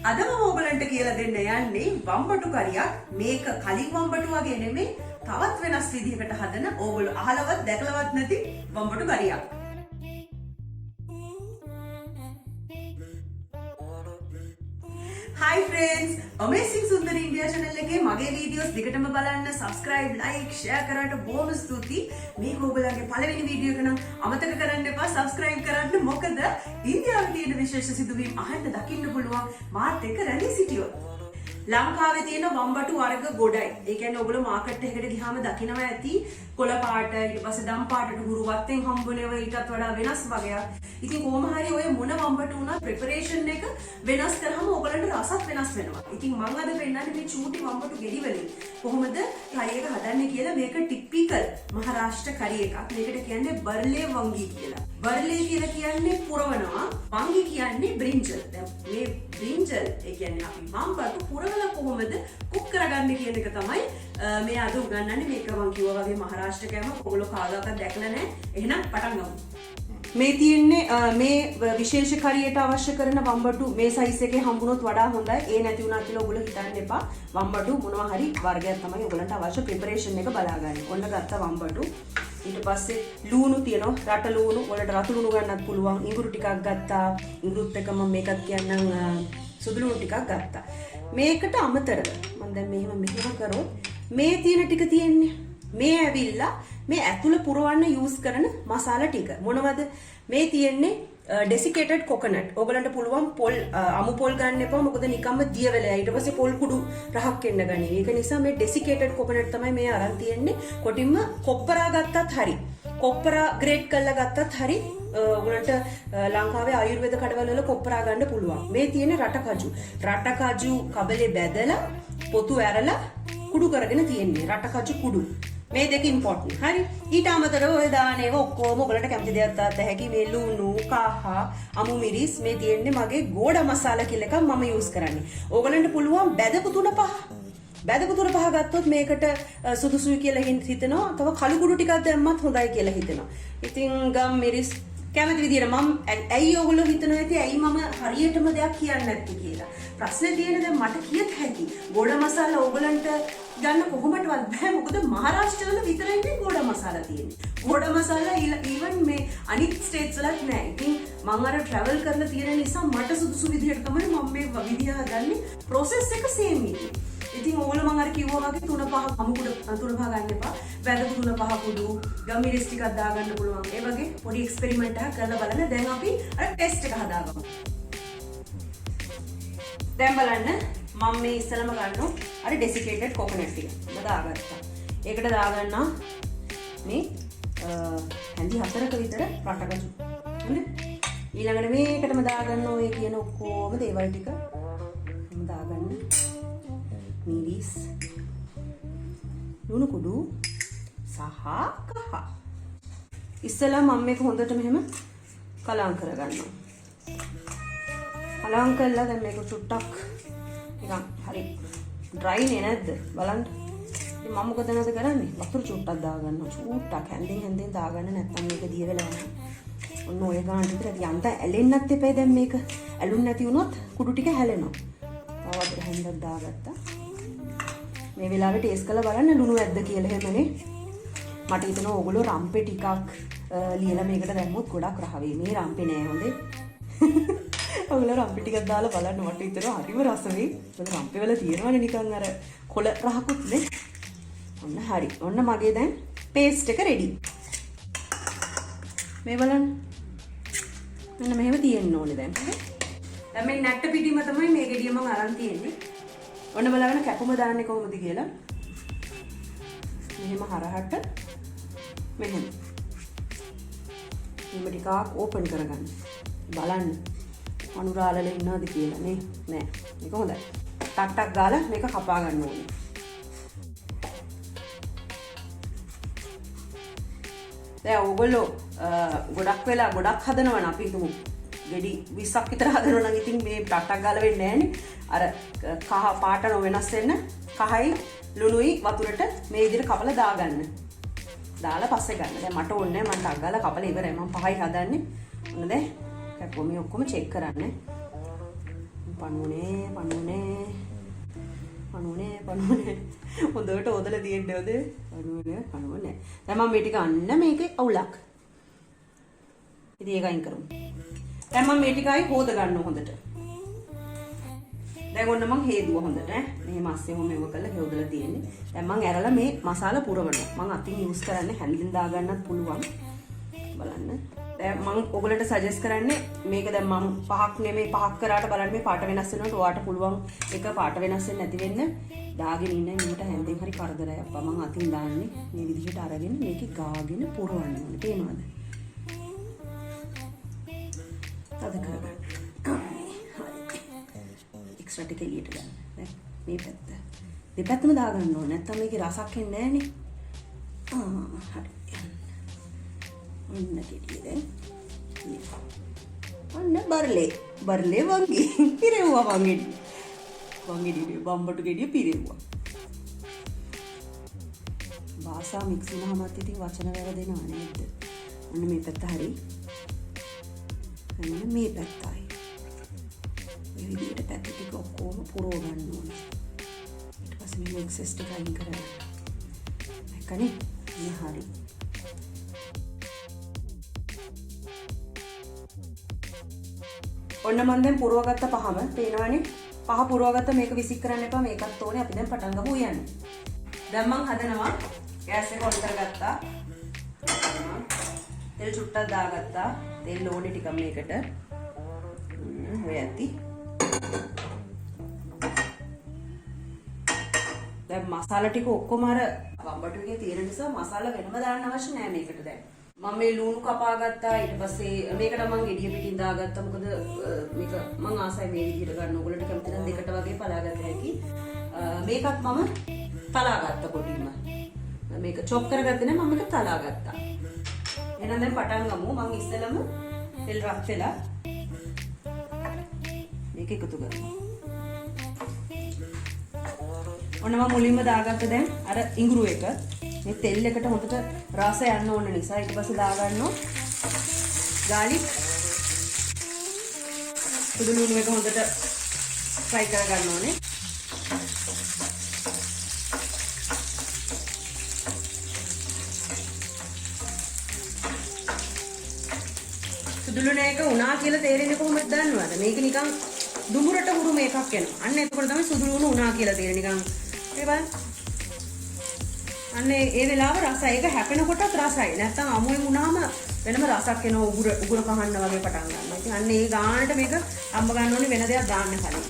අද මම ඔයගලන්ට කියලා දෙන්න යන්නේ වම්බටු කරියක්. මේක කලින් වම්බටු වගේ නෙමෙයි, තවත් වෙනස් විදිහකට හදන ඕගොල්ලෝ අහලවත් දැකලවත් නැති වම්බටු කරියක්. Hi friends, Amazing Sundari India channel එකේ මගේ වීඩියෝස් දිගටම බලන්න, subscribe, like, share කරන්න බොහොම ස්තුතියි. මේක ඔයගලගේ පළවෙනි වීඩියෝ එක නම් අමතක කරන්න එපා subscribe කරන්න. මොකද ඉන්දියාවේ තියෙන විශේෂ සිදුවීම් අහන්න දකින්න පුළුවන් මාත් එක්ක රැඳී සිටියොත්. ලංකාවේ තියෙන වම්බටු වර්ග ගොඩයි. ඒ කියන්නේ ඔයගොල්ලෝ මාකට් එකකට ගියාම දකිනවා ඇති කොළ පාට, ඊට පස්සේ දම් පාටට හුරු වත්තෙන් හම්බුනේව ඊටත් වඩා වෙනස් වගයක්. ඉතින් කොහොම හරි ඔය මොන වම්බටු වුණත් ප්‍රෙපරේෂන් එක වෙනස් කරාම ඔයගලන්ට රසත් වෙනස් වෙනවා. ඉතින් මම අද පෙන්නන්නේ මේ චූටි වම්බටු ගෙඩි වලින් කොහොමද කරි එක හදන්නේ කියලා. මේක ටිපිකල් මහාරාෂ්ට්‍ර කරි එකක්. මේකට කියන්නේ බර්ලේ වංගි කියලා. බර්ලේ කියලා කියන්නේ පුරවනවා, වංගි කියන්නේ බ්‍රින්ජල්. දැන් මේ බ්‍රින්ජල් ඒ කියන්නේ අපි වම්බටු පුරවලා කොහොමද කුක් කරගන්නේ කියන එක තමයි මේ අද උගන්වන්නේ. මේක මම කිව්වා වගේ මහාරාෂ්ට්‍ර කෑම ඔයගොල්ලෝ කාගාවත් දැකලා නැහැ. එහෙනම් පටන් ගමු. මේ තියෙන්නේ මේ විශේෂ කරියට අවශ්‍ය කරන වම්බටු මේ සයිස් එකේ හම්බුනොත් වඩා හොඳයි. ඒ නැති වුණා කියලා ඔයගොල්ලෝ හිතන්න එපා. වම්බටු මොනවා හරි වර්ගයක් තමයි ඔයගලන්ට අවශ්‍ය. ප්‍රෙපරේෂන් එක බලාගන්න. ඔන්න ගත්ත වම්බටු. ඊට පස්සේ ලූණු තියෙනවා. රට ලූණු වලට රතු ලූණු ගන්නත් පුළුවන්. ඉඟුරු ටිකක් ගත්තා. ඉඟුරුත් එක මම මේකත් කියන්නම් සුදු ලූණු ටිකක් ගත්තා. මේකට අමතරව මම දැන් මෙහෙම කරොත් මේ තියෙන ටික තියෙන්නේ. මේ ඇවිල්ලා මේ ඇතුළ පුරවන්න යූස් කරන මසාලා ටික මොනවද? මේ තියෙන්නේ ඩෙසිකේටඩ් කොකනට්. ඔයගලන්ට පුළුවන් පොල් අමු පොල් ගන්න එපා. මොකද නිකම්ම දිය වෙලා ඊට පස්සේ පොල් කුඩු රහක් එන්න ගනී. ඒක නිසා මේ ඩෙසිකේටඩ් කොකනට් තමයි මේ අරන් තියෙන්නේ. කොටින්ම කොප්පරා ගත්තත් හරි. කොප්පරා ග්‍රේඩ් කරලා ගත්තත් හරි. ඔයගලන්ට ලංකාවේ ආයුර්වේද කඩවල වල කොප්පරා ගන්න පුළුවන්. මේ තියෙන්නේ රටකජු. රටකජු කබලේ බැදලා පොතු ඇරලා කුඩු කරගෙන තියෙන්නේ. රටකජු කුඩු. මේ දෙක ඉම්පෝටන්ට්. හරි. ඊට අමතරව ඔය දාන ඒවා ඔක්කොම ඔයගලන්ට කැමති දේවල් තාත්ත හැකි. මේ ලුණු, කහ, අමු මිරිස් මේ තියෙන්නේ මගේ ගෝඩ මසාලා කියලා එකක් මම යූස් කරන්නේ. ඔයගලන්ට පුළුවන් බැදපු 3-5 ගත්තොත් මේකට සුදුසුයි කියලා හිතෙනවා. තව කළු කුඩු ටිකක් දැම්මත් හොඳයි කියලා හිතෙනවා. ඉතින් ගම් මිරිස් කැමති විදියට මම ඇයි ඔයගොල්ලෝ හිතනවා ඇති ඇයි මම හරියටම දෙයක් කියන්නේ නැත්තේ කියලා. ප්‍රශ්නේ තියෙන්නේ දැන් මට කියත් හැකි. ගෝඩ මසාලා ඔයගලන්ට ගන්න කොහොමදවත් බෑ. මොකද මහාරාෂ්ට්‍ර වල විතරයි මේ ගෝඩ මසාලා තියෙන්නේ. ගෝඩ මසාලා ඊවන් මේ අනිත් ස්ටේට්ස් වලත් නෑ. ඉතින් මම අර ට්‍රැවල් කරලා තියෙන නිසා මට සුදුසු විදියට තමයි මම මේ විදිය හදන්නේ. ප්‍රොසෙස් එක සේම් ඉතින්. ඉතින් ඕගොල්ලෝ මම අර කිව්වා වගේ 3-5 අමුකුඩ 3-5 ගන්න එපා. වැදපු 3-5 කුඩු ගම්මිරිස් ටිකක් දාගන්න පුළුවන්. ඒ වගේ පොඩි එක්ස්පෙරිමන්ට් එකක් කරලා බලන්න. දැන් අපි අර ටෙස්ට් එක හදාගමු. දැන් බලන්න මම මේ ඉස්සලම ගන්නවා අර ඩෙසිකේටඩ් කොකනට් ටික. මම දාගත්තා. ඒකට දාගන්නවා මේ හැඳි 4ක විතර රටකජු. හරි? ඊළඟට මේකටම දාගන්න ඔය කියන ඔක්කොම දේවල් ටික මම දාගන්න. මිරිස්, ලුණු කුඩු සහ කහ. ඉස්සලා මම මේක හොඳට මෙහෙම කලවම් කරගන්නවා. කලවම් කළා දැන් මේක චුට්ටක් නිකන් හරි ඩ්‍රයි නේ නැද්ද බලන්න. ඉතින් මම මොකද නැද කරන්නේ? වතුර චුට්ටක් දාගන්නවා. චුට්ටක් හැන්දෙන් දාගන්න නැත්නම් මේක දිය වෙලා යනවා. ඔන්න ඔය ගාන විතර යන්ත ඇලෙන්නත් එපා. දැන් මේක ඇලුන්නේ නැති වුණොත් කුඩු ටික හැලෙනවා. තව වතුර හැන්දක් දාගත්තා. මේ වෙලාවේ ටේස්ට් කරලා බලන්න ලුණු ඇද්ද කියලා. එහෙමනේ මට හිතෙනවා ඕගොල්ලෝ රම්පේ ටිකක් ලියලා මේකට දැම්මොත් ගොඩක් රහ වෙයි. මේ රම්පේ නෑ හොඳේ. ඔයගොල්ලෝ රම්පේ ටිකක් දාලා බලන්න. මට හිතෙනවා හරිම රස වෙයි. මොකද රම්පේ වල තියෙනවනේ නිකන් අර කොළ රහකුත් නේ. ඔන්න හරි. ඔන්න මගේ දැන් පේස්ට් එක රෙඩි. මේ බලන්න. මෙන්න මෙහෙම තියෙන්න ඕනේ දැන්. දැන් මේ නැට්ට පිටිම තමයි මේ ගෙඩිය මම අරන් තියෙන්නේ. ඔන්න බලන්න කැපුම දාන්නේ කොහොමද කියලා. මෙහෙම හරහට මෙහෙම. මේ ටිකක් ඕපන් කරගන්න. බලන්න. අනුරාලල ඉන්නවද කියලා නේ. නෑ. මේක හොඳයි. ටක් ගාලා මේක කපා ගන්න ඕනේ. දැන් ඕගොල්ලෝ ගොඩක් වෙලා ගොඩක් හදනවා නම් අපි හිතමු ගෙඩි 20ක් විතර හදනවා නම් ඉතින් මේ ටක් ගාලා වෙන්නේ නෑනේ. අර කහ පාට නොවෙනස් වෙන්න කහයි ලුණුයි වතුරට මේ විදිහට කපලා දාගන්න. දාලා පස්සේ ගන්න. දැන් මට ඕනේ නැහැ. මම ටක් ගාලා කපලා ඉවරයි. මම පහයි හදන්නේ. ඔන්න දැන් කැපුවා මේ ඔක්කොම චෙක් කරන්න. පණුනේ හොඳට ඔදලා තියෙන්නවද පණුනේ දැන් මම මේ ටික අන්න මේකේ අවුලක් ඉතින් ඒක අයින් කරමු දැන් මම මේ ටිකයි හොද ගන්න හොඳට දැන් ඔන්න මම හේදුවා හොඳට මෙහෙම අස්සෙම මේව කරලා හොදලා තියෙන්නේ දැන් මම ඇරලා මේ මසාලා පුරවනවා මම අතින් යූස් කරන්නේ හැන්ඩලින් දා ගන්නත් පුළුවන් බලන්න දැන් මම ඔයගලට සජෙස්ට් කරන්නේ මේක දැන් මම පහක් නෙමෙයි පහක් කරාට බලන්න මේ පාට වෙනස් වෙනකොට ඔයාට පුළුවන් එක පාට වෙනස් වෙන්නේ නැති වෙන්න දාගෙන ඉන්න මට හැන්දෙන් හරි කරදරයක් අප්පා මම අතින් දාන්නේ මේ විදිහට අරගෙන මේකේ ගාගෙන පුරවන්න ඕනේ පේනවද තද කරගන්න එක්ස්ට්‍රා ටික එළියට ගන්න දැන් මේ පැත්ත දෙපැත්තම දාගන්න ඕනේ නැත්නම් මේකේ රසක් එන්නේ නැහනේ හරි ඔන්න කෙටිය දැන් ඔන්න බර්ලේ වංගි පිරෙව්වා වංගෙඩි බම්බටු ගෙඩිය පිරෙව්වා භාෂා මික්ස් වුණාමත් ඉතින් වචන වැරදෙනව නේද ඔන්න මේ පැත්ත හරි ඔන්න මේ පැත්තයි මේ විදිහට පැත්ත ටික ඔක්කොම පුරව ගන්න ඕනේ ඊට පස්සේ මේ එක්සස් ටික අයින් කරලා දැක්කනේ මේ හරි ඔන්න මම දැන් පුරවගත්ත පහම පේනවනේ පහ පුරවගත්ත මේක විසික් කරන්න එපා මේකත් ඕනේ අපි දැන් පටන් ගමු යන්න දැන් මම හදනවා ගෑස් එක ඔන් කරගත්තා තෙල් චුට්ටක් දාගත්තා තෙල් ඕනේ ටිකක් මේකට ඔය ඇති දැන් මසාලා ටික ඔක්කොම අර වම්බටු එකේ තියෙන නිසා මසාලා වෙනම දාන්න අවශ්‍ය නැහැ මේකට දැන් මම මේ ලුණු කපා ගත්තා ඊට පස්සේ මේකට මම ගෙඩිය පිටින් දාගත්තා මොකද මේක මම ආසයි මේ විදිහට ගන්න ඕගොල්ලන්ට කැමති නම් දෙකට වගේ පලාගත්ත හැකි මේකත් මම තලා ගත්තා පොඩිම මේක චොප් කරගත්තේ නැහැ මම මේක තලා ගත්තා එහෙනම් දැන් පටන් ගමු මම ඉස්සෙල්ලම තෙල් රත් වෙලා මේක එකතු කරනවා ඔන්න මම මුලින්ම දාගත්ත දැන් අර ඉඟුරු එක මේ තෙල් එකට හොඳට රස යන්න ඕන නිසා ඊට පස්සේ දාගන්නවා ගාලික් සුදු ලුණු එක හොඳට ෆ්‍රයි කරගන්න ඕනේ සුදු ලුණු එක උනා කියලා තේරෙන්නේ කොහොමද දන්නවද මේක නිකන් දුමුරට හුරු මේකක් එනවා අන්න එතකොට තමයි සුදු ලුණු උනා කියලා තේරෙන්නේ නිකන් ඒ බලන්න අන්න ඒ වෙලාව රසයි ඒක හැපෙනකොටත් රසයි නැත්තම් අමුයි වුණාම වෙනම රසක් එනවා උගුර කහන්න වගේ පටන් ගන්නවා. ඉතින් අන්න ඒ ගානට මේක අම්බ ගන්න ඕනේ වෙන දෙයක් දාන්න කලින්.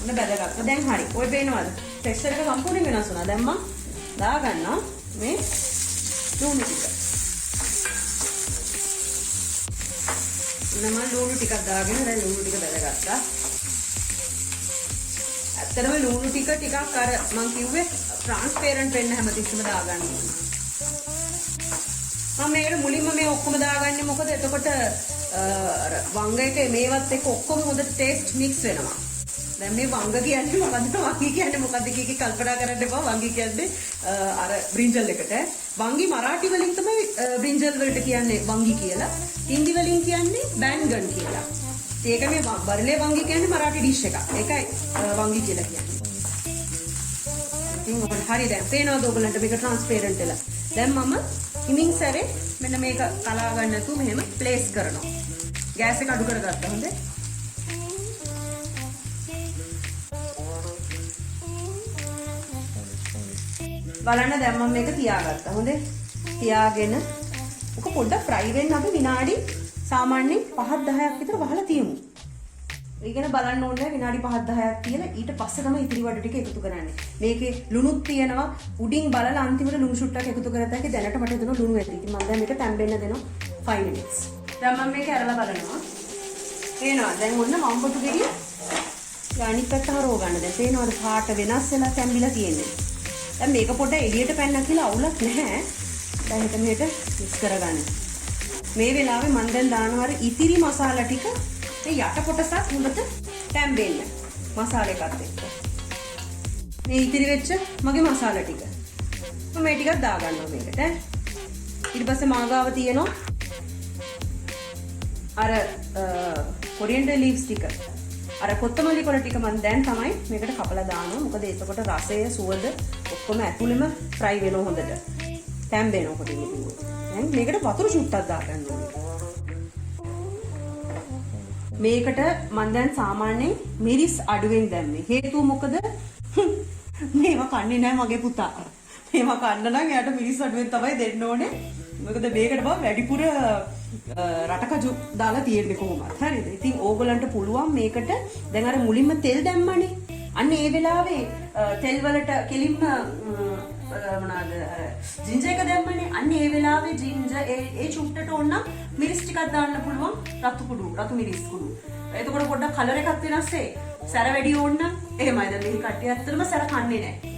ඔන්න බැලගත්තා. දැන් හරි. ඔය පේනවද? ටෙක්ස්චර් එක සම්පූර්ණයෙන් වෙනස් වුණා. දැන් මම දාගන්නවා මේ ලුණු ටික. මම ලුණු ටිකක් දාගෙන දැන් ලුණු ටික බැලගත්තා. ඇත්තටම ලුණු ටිකක් අර මම කිව්වේ ට්‍රාන්ස්පරන්ට් වෙන්න හැමතිස්සෙම දාගන්න ඕනේ. මම මේකට මුලින්ම මේ ඔක්කොම දාගන්නේ මොකද එතකොට අර වංග එක මේවත් එක්ක ඔක්කොම හොඳට ටේස්ට් මික්ස් වෙනවා. දැන් මේ වංග කියන්නේ මොකද්ද? වංගි කියන්නේ මොකද්ද කීකේ කල්පනා කරන්න එපා. වංගි කියන්නේ අර බ්‍රින්ජල් එකට. වංගි මරාටි වලින් තමයි බ්‍රින්ජල් වලට කියන්නේ වංගි කියලා. හින්දි වලින් කියන්නේ බෑන්ගන් කියලා. ඒක මේ බර්ලේ වංගි කියන්නේ මරාටි ඩිෂ් එකක්. ඒකයි වංගි කියලා කියන්නේ. ඉතින් ඔන්න හරි දැන් පේනවද ඔයගලන්ට මේක ට්‍රාන්ස්පරන්ට් වෙලා. දැන් මම හිමින් සැරේ මෙන්න මේක කලා ගන්න නැතුව මෙහෙම ප්ලේස් කරනවා. ගෑස් එක අඩු කරගත්තා හොඳේ. බලන්න දැන් මම මේක තියාගත්තා. හොඳේ. තියාගෙන ඔක පොඩ්ඩක් ෆ්‍රයි වෙන්න අපි විනාඩි සාමාන්‍යයෙන් 5-10ක් විතර වහලා තියමු. ඊගෙන බලන්න ඕනේ විනාඩි 5-10ක් තියලා ඊට පස්සේ තමයි ඉතිරි වඩ ටික එකතු කරන්නේ. මේකේ ලුණුත් තියෙනවා. උඩින් බලලා අන්තිමට ලුණු ෂුට්ටක් එකතු කරගත්තා. ඒක දැනට මට දෙනවා ලුණු ඇති. ඉතින් මම දැන් මේක තැම්බෙන්න දෙනවා 5 minutes. දැන් මම මේක අරලා බලනවා. පේනවා දැන් ඔන්න මම්බටු ගෙඩිය අනිත් පැත්ත හරව ගන්න. දැන් පේනවද පාට වෙනස් වෙලා තැම්බිලා තියෙන්නේ. දැන් මේක පොඩ්ඩක් එළියට පැන්නා කියලා අවුලක් නැහැ. දැන් හිත මෙහෙට මික්ස් කරගන්න. මේ වෙලාවේ මම දැන් දානවා ඉතිරි මසාලා ටික මේ යට කොටසත් හොඳට තැම්බෙන්න මසාලා එකත් එක්ක. මේ ඉතිරි වෙච්ච මගේ මසාලා ටික. මම මේ ටිකක් දා ගන්නවා මේකට. ඊට පස්සේ මාගාව තියෙනවා අර කොරියන්ඩර් ලීව්ස් ටික. අර කොත්තමල්ලි කොළ ටික මම දැන් තමයි මේකට කපලා දානවා. මොකද එතකොට රසය සුවඳ ඔක්කොම ඇතුළෙම ෆ්‍රයි වෙනවා හොඳට. තැම්බෙනවා කොටින් කිව්වොත්. දැන් මේකට වතුර චුට්ටක් දාගන්න ඕනේ. මේකට මම දැන් සාමාන්‍යයෙන් මිරිස් අඩුවෙන් දැම්මේ. හේතුව මොකද? මේවා කන්නේ නැහැ මගේ පුතා. මේවා කන්න නම් එයාට මිරිස් අඩුවෙන් තමයි දෙන්න ඕනේ. මොකද මේකට බා වැඩිපුර රටකජු දාලා තියෙන්නේ කොහොමද? හරිද? ඉතින් ඕගලන්ට පුළුවන් මේකට දැන් අර මුලින්ම තෙල් දැම්මනේ. අන්න ඒ වෙලාවේ තෙල් වලට කෙලින්ම මොනවාද ජින්ජර් එක දැම්මනේ. අන්න ඒ වෙලාවේ ජින්ජර් ඒ චුට්ටට ඕන මිරිස් ටිකක් දාන්න පුළුවන්. රතු මිරිස් කුඩු. එතකොට පොඩ්ඩක් කලර් එකක් වෙනස් වෙයි. සැර වැඩි ඕන නම් එහෙමයි. දැන් මේ කට්ටිය ඇත්තටම සැර කන්නේ නැහැ.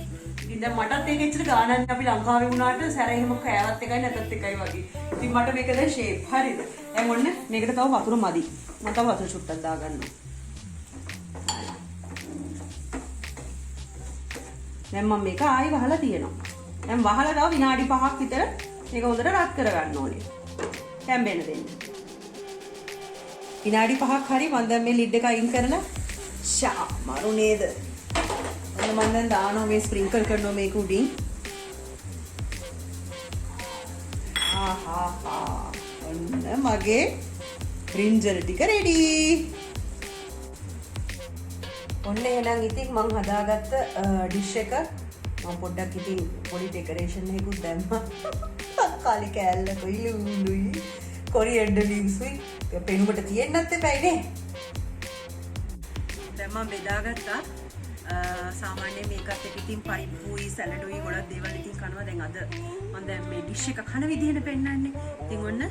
ඉතින් දැන් මටත් ඒක ඇත්තට ගානක් අපි ලංකාවේ වුණාට සැර එහෙම කෑවත් එකයි නැතත් එකයි වගේ. ඉතින් මට මේක දැන් ෂේප් හරිද? දැන් ඔන්න මේකට තව වතුර මදි. මම තව වතුර චුට්ටක් දාගන්නවා. දැන් මම මේක ආයි වහලා තියෙනවා. දැන් වහලා තව විනාඩි 5ක් විතර මේක හොඳට රත් කරගන්න ඕනේ. තැම්බෙන්න දෙන්න. විනාඩි 5ක් හරි මම දැන් මේ ලිඩ් එක අයින් කරලා මරු නේද? මම දැන් දානවා මේ ස්ප්‍රින්කල් කරනවා මේක උඩින්. ඔන්න මගේ බ්‍රින්ජල් ටික රෙඩි. ඔන්න එහෙනම් ඉතින් මම හදාගත්ත ඩිෂ් එක මම පොඩ්ඩක් ඉතින් පොඩි ඩෙකරේෂන් එකකුත් දැම්මා. තක්කාලි කෑල්ල කොයිලුයි කොරියන්ඩර් ලීව්ස්යි පෙනුමට තියෙන්නත් එපයි නේ. දැන් මම බෙදාගත්තා. සාමාන්‍යයෙන් මේකත් එක්ක ඉතින් පරිප්පුයි සැලඩුයි ගොඩක් දේවල් ඉතින් කනවා. දැන් අද මම දැන් මේ ඩිෂ් එක කන විදිහට පෙන්නන්නේ. ඉතින් ඔන්න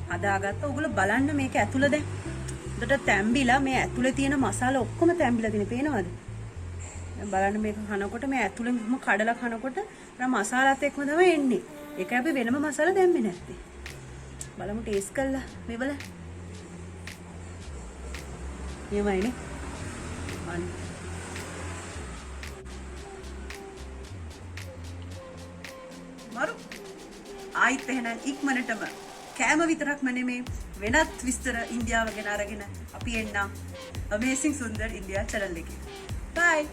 හදාගත්තා. ඔයගොල්ලෝ බලන්න මේක ඇතුළ දැන් හොඳට තැම්බිලා මේ ඇතුලේ තියෙන මසාලා ඔක්කොම තැම්බිලා තියෙන පේනවද? දැන් බලන්න මේක කනකොට මේ ඇතුලේ මොම කඩලා කනකොට අර මසාලාත් එක්කම තමයි එන්නේ. ඒක අපි වෙනම මසාලා දැම්මේ නැත්තේ. බලමු ටේස්ට් කරලා මේ බලන්න. එමයනේ. අන්න මරු ආයිත් එහෙනම් ඉක්මනටම කෑම විතරක්ම නෙමේ වෙනත් විස්තර ඉන්දියාව ගැන අරගෙන අපි එන්නම් Amazing Sundar India channel එකේ. Bye.